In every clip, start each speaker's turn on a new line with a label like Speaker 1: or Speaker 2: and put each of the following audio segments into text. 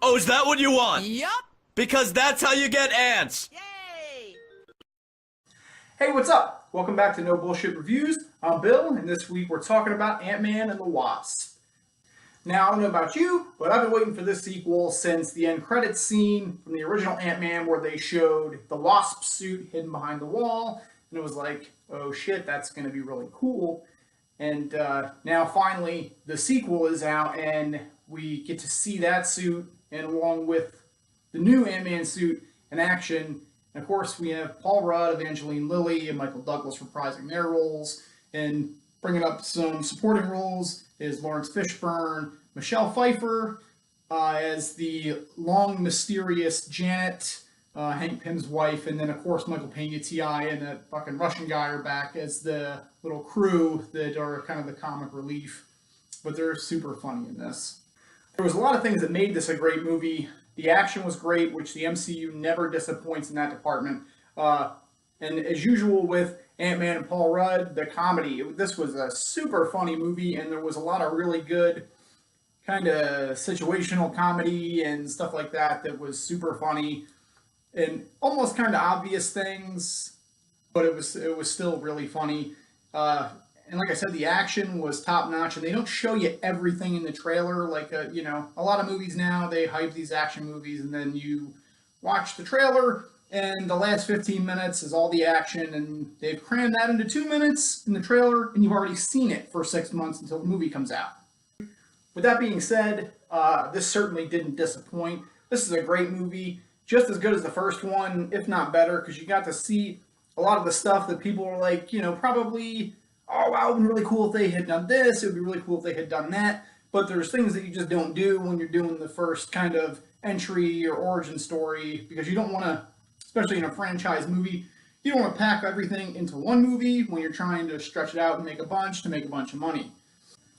Speaker 1: Oh, is that what you want?
Speaker 2: Yup.
Speaker 1: Because that's how you get ants.
Speaker 2: Yay.
Speaker 3: Hey, what's up? Welcome back to No Bullshit Reviews. I'm Bill, and this week we're talking about Antman and the Wasp. Now, I don't know about you, but I've been waiting for this sequel since the end credits scene from the original Ant-Man where they showed the Wasp suit hidden behind the wall, and it was like, oh shit, that's going to be really cool. And now finally the sequel is out, and we get to see that suit, and along with the new Ant-Man suit in action. And of course, we have Paul Rudd, Evangeline Lilly, and Michael Douglas reprising their roles. And bringing up some supporting roles is Lawrence Fishburne, Michelle Pfeiffer as the long, mysterious Janet, Hank Pym's wife, and then of course Michael Pena, T.I., and that fucking Russian guy are back as the little crew that are kind of the comic relief. But they're super funny in this. There was a lot of things that made this a great movie. The action was great, which the MCU never disappoints in that department. And as usual with Ant-Man and Paul Rudd, the comedy. This was a super funny movie, and there was a lot of really good kind of situational comedy and stuff like that that was super funny. And almost kind of obvious things, but it was still really funny. And like I said, the action was top notch, and they don't show you everything in the trailer. Like, a lot of movies now, they hype these action movies, and then you watch the trailer, and the last 15 minutes is all the action, and they've crammed that into 2 minutes in the trailer, and you've already seen it for 6 months until the movie comes out. With that being said, this certainly didn't disappoint. This is a great movie, just as good as the first one, if not better, because you got to see a lot of the stuff that people are like, probably, oh wow, it would be really cool if they had done this, it would be really cool if they had done that, but there's things that you just don't do when you're doing the first kind of entry or origin story, because you don't want to, especially in a franchise movie, you don't want to pack everything into one movie when you're trying to stretch it out and make a bunch to make a bunch of money.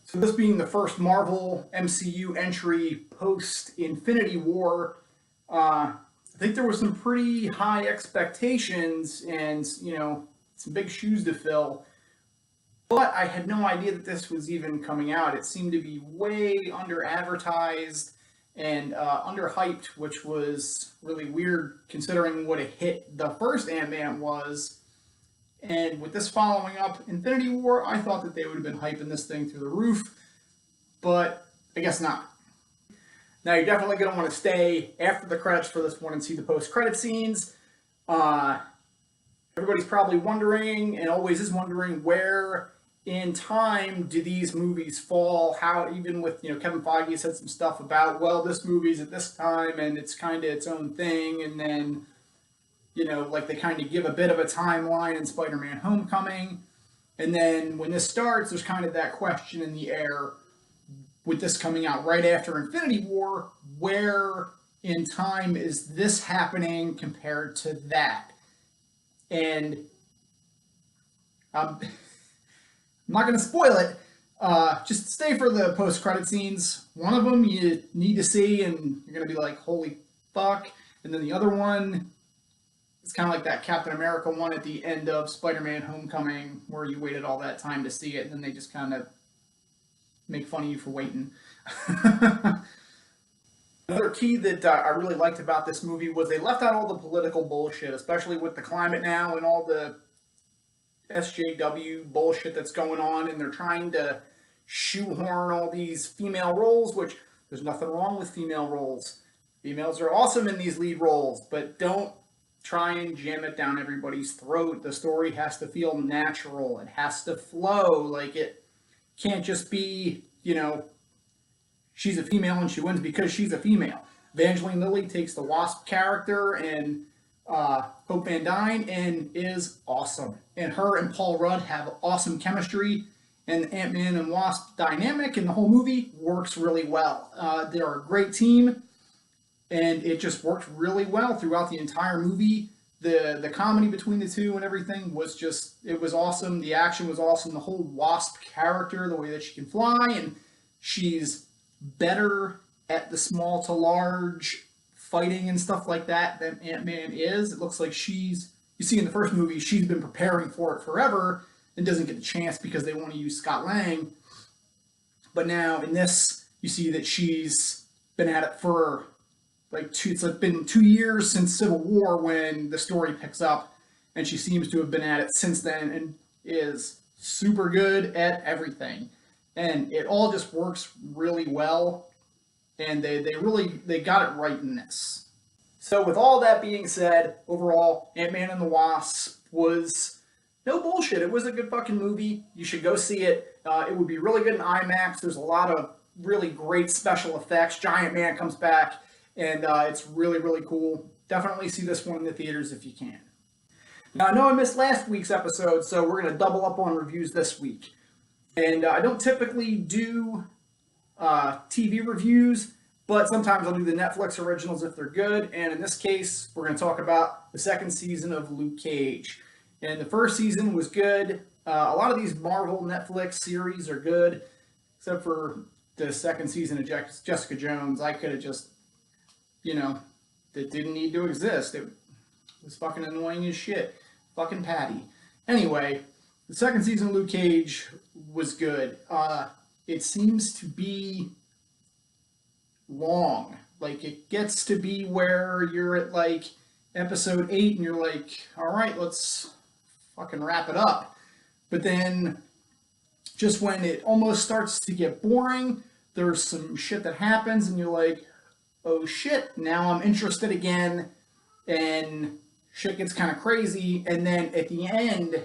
Speaker 3: So this being the first Marvel MCU entry post Infinity War, I think there were some pretty high expectations and, some big shoes to fill. But I had no idea that this was even coming out. It seemed to be way under advertised and underhyped, which was really weird considering what a hit the first Ant-Man was. And with this following up Infinity War, I thought that they would have been hyping this thing through the roof, but I guess not. Now, you're definitely going to want to stay after the credits for this one and see the post-credit scenes. Everybody's probably wondering, and always is wondering, where in time do these movies fall? How, even with, Kevin Feige said some stuff about, well, this movie's at this time, and it's kind of its own thing, and then, like they kind of give a bit of a timeline in Spider-Man Homecoming, and then when this starts, there's kind of that question in the air, with this coming out right after Infinity War, where in time is this happening compared to that? And I'm not going to spoil it. Just stay for the post-credit scenes. One of them you need to see, and you're going to be like, holy fuck. And then the other one, it's kind of like that Captain America one at the end of Spider-Man Homecoming, where you waited all that time to see it, and then they just kind of make fun of you for waiting. Another key that I really liked about this movie was they left out all the political bullshit, especially with the climate now and all the SJW bullshit that's going on, and they're trying to shoehorn all these female roles, which there's nothing wrong with female roles. Females are awesome in these lead roles, but don't try and jam it down everybody's throat. The story has to feel natural. It has to flow. Like, it can't just be, she's a female and she wins because she's a female. Evangeline Lilly takes the Wasp character and Hope Van Dyne and is awesome. And her and Paul Rudd have awesome chemistry, and the Ant-Man and Wasp dynamic in the whole movie works really well. They're a great team, and it just worked really well throughout the entire movie. The comedy between the two and everything was just, it was awesome. The action was awesome. The whole Wasp character, the way that she can fly, and she's better at the small to large fighting and stuff like that than Ant-Man is. It looks like you see in the first movie, she's been preparing for it forever and doesn't get the chance because they want to use Scott Lang. But now in this, you see that she's been at it for it's been 2 years since Civil War when the story picks up, and she seems to have been at it since then and is super good at everything. And it all just works really well, and they got it right in this. So with all that being said, overall, Ant-Man and the Wasp was no bullshit. It was a good fucking movie. You should go see it. It would be really good in IMAX. There's a lot of really great special effects. Giant Man comes back, and it's really, really cool. Definitely see this one in the theaters if you can. Now, I know I missed last week's episode, so we're going to double up on reviews this week. And I don't typically do TV reviews, but sometimes I'll do the Netflix originals if they're good. And in this case, we're going to talk about the second season of Luke Cage. And the first season was good. A lot of these Marvel Netflix series are good, except for the second season of Jessica Jones. I could have just, it didn't need to exist. It was fucking annoying as shit. Fucking Patty. Anyway, the second season of Luke Cage was good. It seems to be long. Like, it gets to be where you're at, like, episode 8, and you're like, alright, let's fucking wrap it up. But then, just when it almost starts to get boring, there's some shit that happens, and you're like, oh shit, now I'm interested again, and shit gets kind of crazy. And then at the end,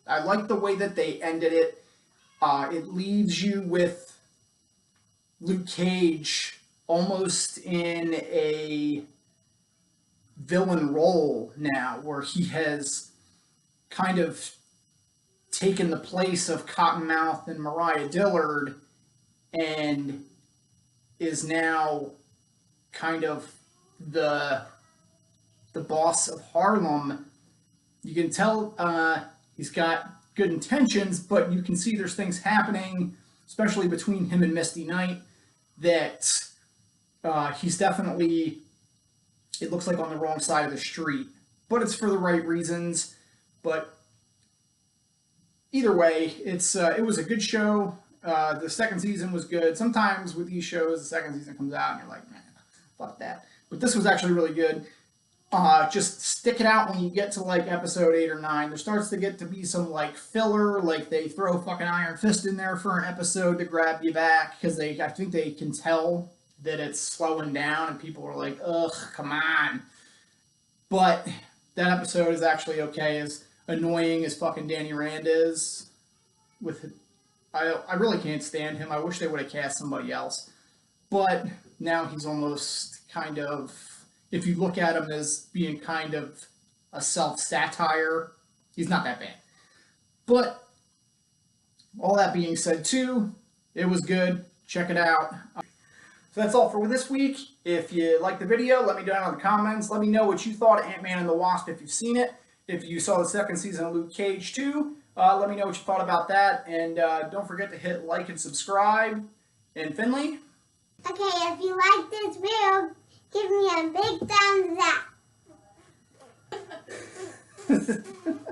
Speaker 3: I like the way that they ended it. It leaves you with Luke Cage almost in a villain role now, where he has kind of taken the place of Cottonmouth and Mariah Dillard and is now kind of the boss of Harlem. You can tell he's got good intentions, but you can see there's things happening, especially between him and Misty Knight, that he's definitely, it looks like, on the wrong side of the street. But it's for the right reasons. But either way, it was a good show. The second season was good. Sometimes with these shows, the second season comes out and you're like, man, fuck that. But this was actually really good. Just stick it out when you get to like episode 8 or 9. There starts to get to be some like filler, like they throw fucking Iron Fist in there for an episode to grab you back, because I think they can tell that it's slowing down and people are like, ugh, come on. But that episode is actually okay. As annoying as fucking Danny Rand is, I really can't stand him. I wish they would have cast somebody else. But now he's almost kind of, if you look at him as being kind of a self-satire, he's not that bad. But all that being said too, it was good. Check it out. So that's all for this week. If you liked the video, let me know down in the comments. Let me know what you thought of Ant-Man and the Wasp if you've seen it. If you saw the second season of Luke Cage too, let me know what you thought about that. And don't forget to hit like and subscribe. And Finley?
Speaker 2: Okay, if you like this video, give me a big thumbs up.